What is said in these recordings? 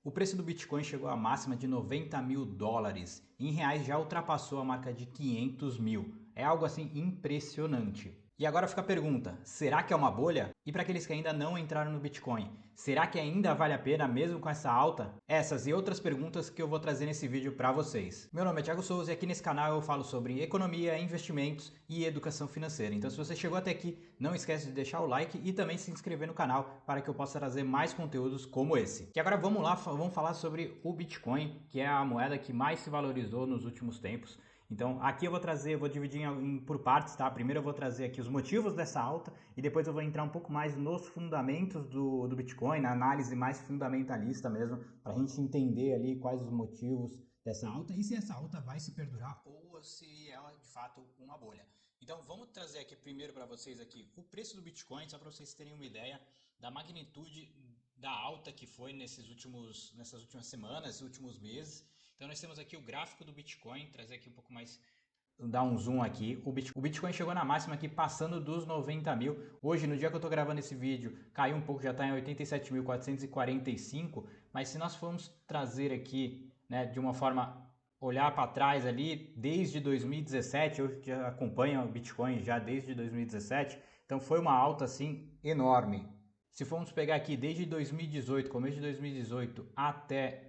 O preço do Bitcoin chegou à máxima de 90 mil dólares. Em reais já ultrapassou a marca de 500 mil. É algo assim impressionante. E agora fica a pergunta, será que é uma bolha? E para aqueles que ainda não entraram no Bitcoin, será que ainda vale a pena mesmo com essa alta? Essas e outras perguntas que eu vou trazer nesse vídeo para vocês. Meu nome é Thiago Souza e aqui nesse canal eu falo sobre economia, investimentos e educação financeira. Então se você chegou até aqui, não esquece de deixar o like e também se inscrever no canal para que eu possa trazer mais conteúdos como esse. E agora vamos lá, vamos falar sobre o Bitcoin, que é a moeda que mais se valorizou nos últimos tempos. Então aqui eu vou dividir por partes, tá? Primeiro eu vou trazer aqui os motivos dessa alta e depois eu vou entrar um pouco mais nos fundamentos do Bitcoin, na análise mais fundamentalista mesmo, para a gente entender ali quais os motivos dessa alta e se essa alta vai se perdurar ou se ela de fato uma bolha. Então vamos trazer aqui primeiro para vocês aqui o preço do Bitcoin, só para vocês terem uma ideia da magnitude da alta que foi nessas últimas semanas, últimos meses. Então nós temos aqui o gráfico do Bitcoin, trazer aqui um pouco mais, dar um zoom aqui. O Bitcoin chegou na máxima aqui passando dos 90 mil. Hoje, no dia que eu estou gravando esse vídeo, caiu um pouco, já está em 87.445. Mas se nós formos trazer aqui, né, de uma forma, olhar para trás ali, desde 2017, eu que acompanho o Bitcoin já desde 2017, então foi uma alta assim enorme. Se formos pegar aqui desde 2018, começo de 2018 até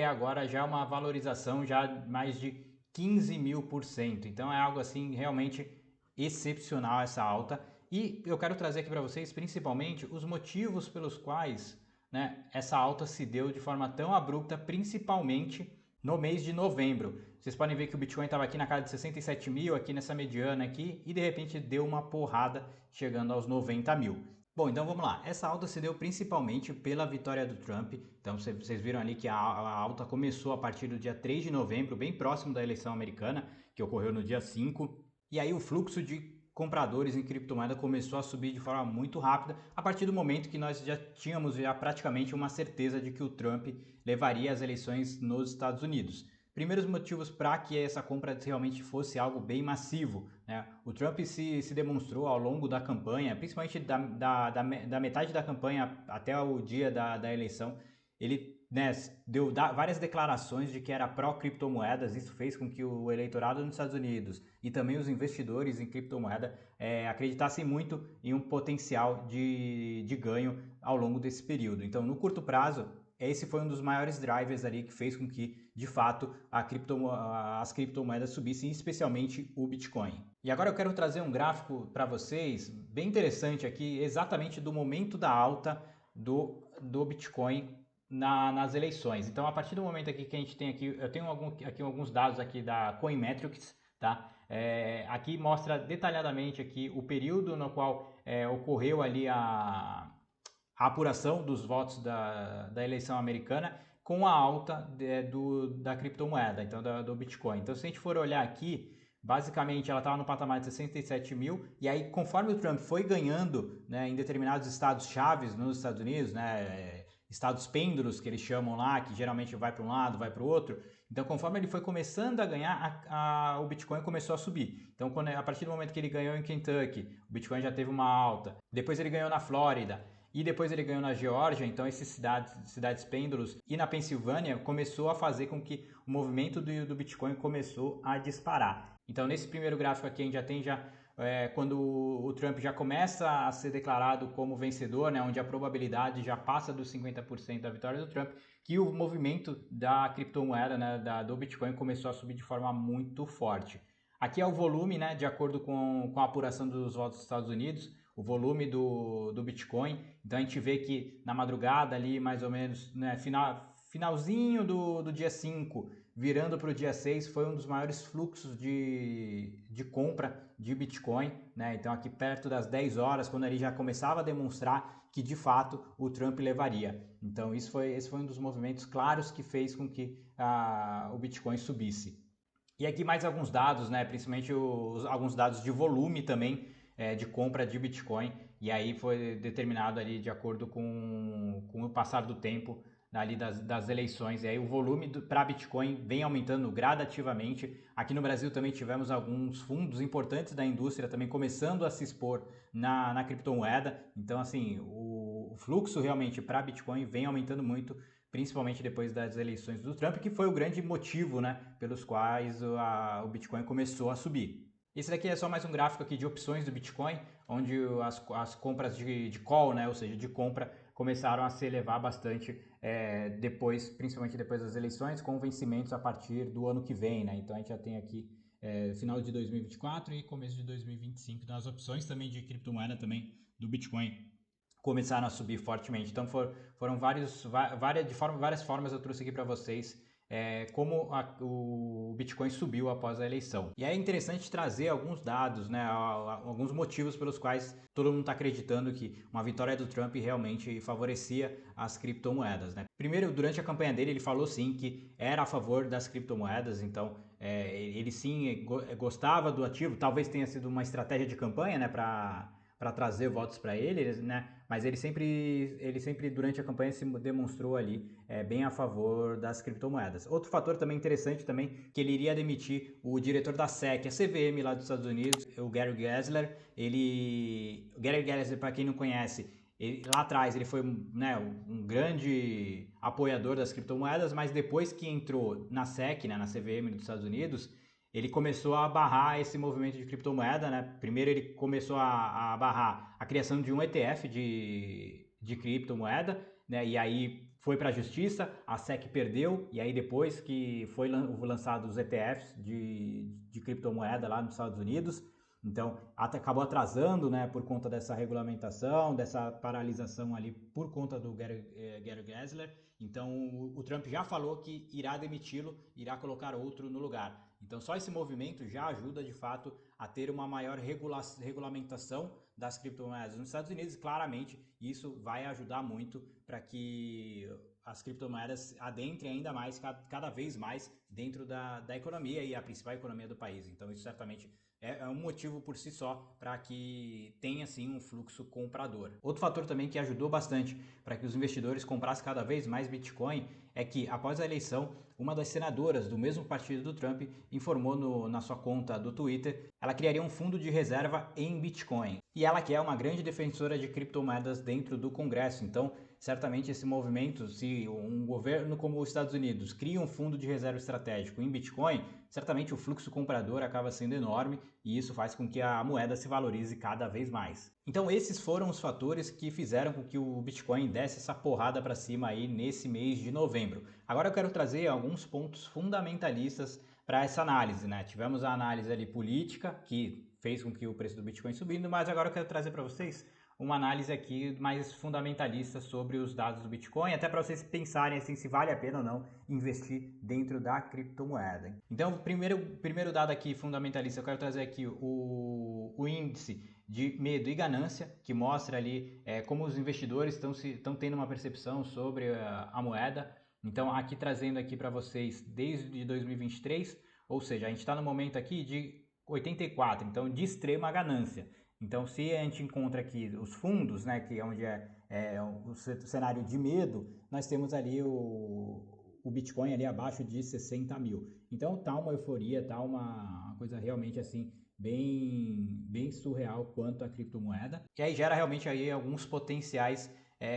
agora já é uma valorização já mais de 15.000%. Então é algo assim realmente excepcional essa alta. E eu quero trazer aqui para vocês principalmente os motivos pelos quais, né, essa alta se deu de forma tão abrupta, principalmente no mês de novembro. Vocês podem ver que o Bitcoin estava aqui na casa de 67 mil, aqui nessa mediana aqui, e de repente deu uma porrada chegando aos 90 mil. Bom, então vamos lá. Essa alta se deu principalmente pela vitória do Trump. Então vocês viram ali que a alta começou a partir do dia 3 de novembro, bem próximo da eleição americana, que ocorreu no dia 5. E aí o fluxo de compradores em criptomoeda começou a subir de forma muito rápida, a partir do momento que nós já tínhamos praticamente uma certeza de que o Trump levaria as eleições nos Estados Unidos. Primeiros motivos para que essa compra realmente fosse algo bem massivo, né? O Trump se demonstrou ao longo da campanha, principalmente da metade da campanha até o dia da eleição, ele, né, deu várias declarações de que era pró-criptomoedas. Isso fez com que o eleitorado nos Estados Unidos e também os investidores em criptomoeda acreditassem muito em um potencial de ganho ao longo desse período. Então, no curto prazo, esse foi um dos maiores drivers ali que fez com que, de fato, as criptomoedas subissem, especialmente o Bitcoin. E agora eu quero trazer um gráfico para vocês, bem interessante aqui, exatamente do momento da alta do Bitcoin nas eleições. Então, a partir do momento aqui que a gente tem aqui, eu tenho aqui alguns dados aqui da Coinmetrics, tá? Aqui mostra detalhadamente aqui o período no qual ocorreu ali a apuração dos votos da eleição americana com a alta da criptomoeda, então do Bitcoin. Então, se a gente for olhar aqui, basicamente ela estava no patamar de 67 mil, e aí conforme o Trump foi ganhando, né, em determinados estados chaves nos Estados Unidos, né, estados pêndulos que eles chamam lá, que geralmente vai para um lado, vai para o outro, então conforme ele foi começando a ganhar, o Bitcoin começou a subir. Então a partir do momento que ele ganhou em Kentucky, o Bitcoin já teve uma alta, depois ele ganhou na Flórida, e depois ele ganhou na Geórgia. Então essas cidades pêndulos, e na Pensilvânia começou a fazer com que o movimento do Bitcoin começou a disparar. Então nesse primeiro gráfico aqui a gente já tem quando o Trump já começa a ser declarado como vencedor, né, onde a probabilidade já passa dos 50% da vitória do Trump, que o movimento da criptomoeda, né, do Bitcoin começou a subir de forma muito forte. Aqui é o volume, né, de acordo com a apuração dos votos dos Estados Unidos, o volume do Bitcoin. Então a gente vê que na madrugada ali, mais ou menos, né, finalzinho do dia 5, virando para o dia 6, foi um dos maiores fluxos de compra de Bitcoin, né? Então aqui perto das 10 horas, quando ele já começava a demonstrar que de fato o Trump levaria. Então esse foi um dos movimentos claros que fez com que o Bitcoin subisse. E aqui mais alguns dados, né? Principalmente alguns dados de volume também, de compra de Bitcoin, e aí foi determinado ali de acordo com o passar do tempo ali das eleições. E aí o volume para Bitcoin vem aumentando gradativamente. Aqui no Brasil também tivemos alguns fundos importantes da indústria também começando a se expor na criptomoeda. Então assim, o fluxo realmente para Bitcoin vem aumentando muito, principalmente depois das eleições do Trump, que foi o grande motivo, né, pelos quais o Bitcoin começou a subir. Esse daqui é só mais um gráfico aqui de opções do Bitcoin, onde as compras de call, né, ou seja, de compra, começaram a se elevar bastante depois, principalmente depois das eleições, com vencimentos a partir do ano que vem, né? Então a gente já tem aqui final de 2024 e começo de 2025. Então as opções também de criptomoeda também do Bitcoin começaram a subir fortemente. Então foram várias formas eu trouxe aqui para vocês como o Bitcoin subiu após a eleição. E é interessante trazer alguns dados, né, alguns motivos pelos quais todo mundo está acreditando que uma vitória do Trump realmente favorecia as criptomoedas, né? Primeiro, durante a campanha dele, ele falou sim que era a favor das criptomoedas, então ele sim gostava do ativo, talvez tenha sido uma estratégia de campanha, né, para trazer votos para ele, né? Mas ele sempre durante a campanha se demonstrou ali bem a favor das criptomoedas. Outro fator também interessante também, que ele iria demitir o diretor da SEC, a CVM lá dos Estados Unidos, o Gary Gensler. O Gary Gensler, para quem não conhece, lá atrás ele foi né, um grande apoiador das criptomoedas, mas depois que entrou na SEC, né, na CVM dos Estados Unidos, ele começou a barrar esse movimento de criptomoeda, né? Primeiro ele começou a barrar a criação de um ETF de criptomoeda, né? E aí foi para a justiça, a SEC perdeu, e aí depois que foi lançado os ETFs de criptomoeda lá nos Estados Unidos, então acabou atrasando, né, por conta dessa regulamentação, dessa paralisação ali por conta do Gary Gensler. Então o Trump já falou que irá demiti-lo, irá colocar outro no lugar. Então só esse movimento já ajuda de fato a ter uma maior regulamentação das criptomoedas nos Estados Unidos. Claramente isso vai ajudar muito para que as criptomoedas adentrem ainda mais, cada vez mais dentro da economia e a principal economia do país. Então isso certamente é um motivo por si só para que tenha sim um fluxo comprador. Outro fator também que ajudou bastante para que os investidores comprassem cada vez mais Bitcoin é que após a eleição, uma das senadoras do mesmo partido do Trump informou na sua conta do Twitter, ela criaria um fundo de reserva em Bitcoin. E ela que é uma grande defensora de criptomoedas dentro do Congresso. Então, certamente esse movimento, se um governo como os Estados Unidos cria um fundo de reserva estratégico em Bitcoin, certamente o fluxo comprador acaba sendo enorme e isso faz com que a moeda se valorize cada vez mais. Então esses foram os fatores que fizeram com que o Bitcoin desse essa porrada para cima aí nesse mês de novembro. Agora eu quero trazer alguns pontos fundamentalistas para essa análise, né? Tivemos a análise ali política, que fez com que o preço do Bitcoin subindo, mas agora eu quero trazer para vocês uma análise aqui mais fundamentalista sobre os dados do Bitcoin, até para vocês pensarem assim, se vale a pena ou não investir dentro da criptomoeda. Então, o primeiro dado aqui fundamentalista, eu quero trazer aqui o índice de medo e ganância, que mostra ali como os investidores estão tendo uma percepção sobre a moeda. Então, aqui trazendo aqui para vocês desde 2023, ou seja, a gente está no momento aqui de 84, então de extrema ganância. Então, se a gente encontra aqui os fundos, né, que é onde o cenário de medo, nós temos ali o Bitcoin ali abaixo de 60 mil. Então, tá uma euforia, tá uma coisa realmente assim, bem surreal quanto a criptomoeda. E aí gera realmente aí alguns potenciais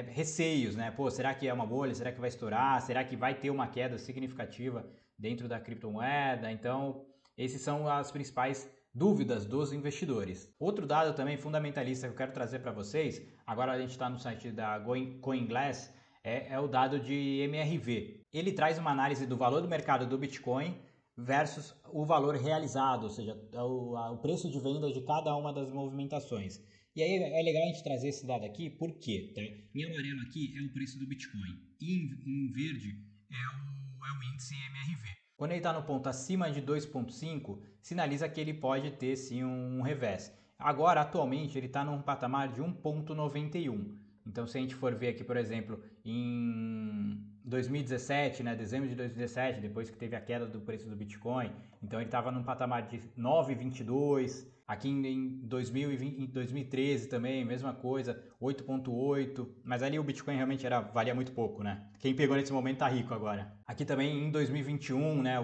receios, né? Pô, será que é uma bolha? Será que vai estourar? Será que vai ter uma queda significativa dentro da criptomoeda? Então, esses são as principais dúvidas dos investidores. Outro dado também fundamentalista que eu quero trazer para vocês, agora a gente está no site da CoinGlass, é o dado de MRV. Ele traz uma análise do valor do mercado do Bitcoin versus o valor realizado, ou seja, o preço de venda de cada uma das movimentações. E aí é legal a gente trazer esse dado aqui, por quê? Tá? Em amarelo aqui é o preço do Bitcoin, em verde é o índice MRV. Quando ele está no ponto acima de 2,5, sinaliza que ele pode ter sim um revés. Agora, atualmente, ele está num patamar de 1,91. Então, se a gente for ver aqui, por exemplo, em 2017, né, dezembro de 2017, depois que teve a queda do preço do Bitcoin, então ele estava num patamar de 9,22. Aqui em 2020, em 2013 também, mesma coisa, 8,8. Mas ali o Bitcoin realmente valia muito pouco, né? Quem pegou nesse momento tá rico agora. Aqui também em 2021, né,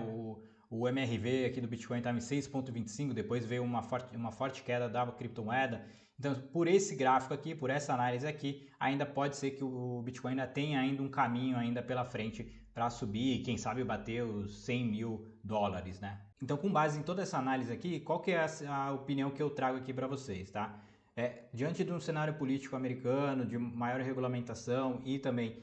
o MRV aqui do Bitcoin estava em 6,25, depois veio uma forte queda da criptomoeda. Então, por esse gráfico aqui, por essa análise aqui, ainda pode ser que o Bitcoin ainda tenha ainda um caminho ainda pela frente para subir, quem sabe bater os 100 mil dólares, né? Então, com base em toda essa análise aqui, qual que é a opinião que eu trago aqui para vocês, tá? Diante de um cenário político americano, de maior regulamentação e também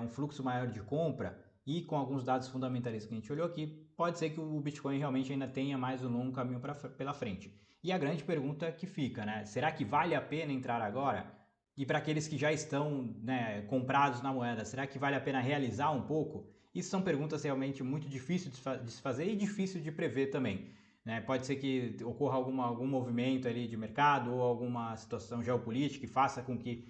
um fluxo maior de compra, e com alguns dados fundamentalistas que a gente olhou aqui, pode ser que o Bitcoin realmente ainda tenha mais um longo caminho pela frente. E a grande pergunta que fica, né? Será que vale a pena entrar agora? E para aqueles que já estão, né, comprados na moeda, será que vale a pena realizar um pouco? Isso são perguntas realmente muito difíceis de se fazer e difícil de prever também. Né? Pode ser que ocorra algum movimento ali de mercado ou alguma situação geopolítica que faça com que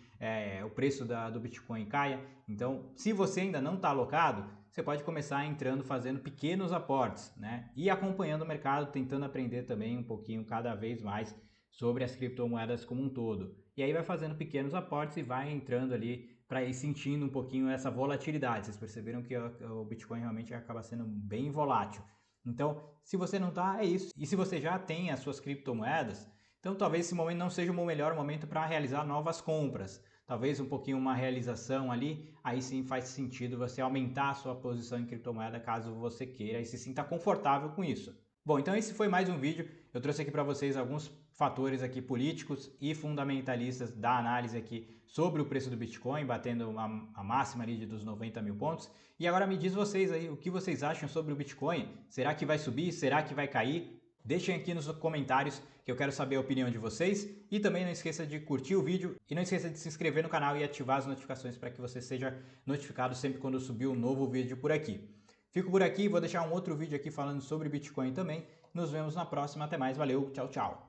o preço do Bitcoin caia. Então, se você ainda não está alocado, você pode começar entrando, fazendo pequenos aportes, né? E acompanhando o mercado, tentando aprender também um pouquinho cada vez mais sobre as criptomoedas como um todo. E aí vai fazendo pequenos aportes e vai entrando ali para ir sentindo um pouquinho essa volatilidade. Vocês perceberam que o Bitcoin realmente acaba sendo bem volátil. Então, se você não está, é isso. E se você já tem as suas criptomoedas, então talvez esse momento não seja o melhor momento para realizar novas compras. Talvez um pouquinho uma realização ali, aí sim faz sentido você aumentar a sua posição em criptomoeda caso você queira e se sinta confortável com isso. Bom, então esse foi mais um vídeo. Eu trouxe aqui para vocês alguns fatores aqui políticos e fundamentalistas da análise aqui sobre o preço do Bitcoin, batendo a máxima ali dos 90 mil pontos. E agora me diz vocês aí, o que vocês acham sobre o Bitcoin? Será que vai subir? Será que vai cair? Deixem aqui nos comentários que eu quero saber a opinião de vocês. E também não esqueça de curtir o vídeo e não esqueça de se inscrever no canal e ativar as notificações para que você seja notificado sempre quando eu subir um novo vídeo por aqui. Fico por aqui, vou deixar um outro vídeo aqui falando sobre Bitcoin também. Nos vemos na próxima, até mais, valeu, tchau, tchau!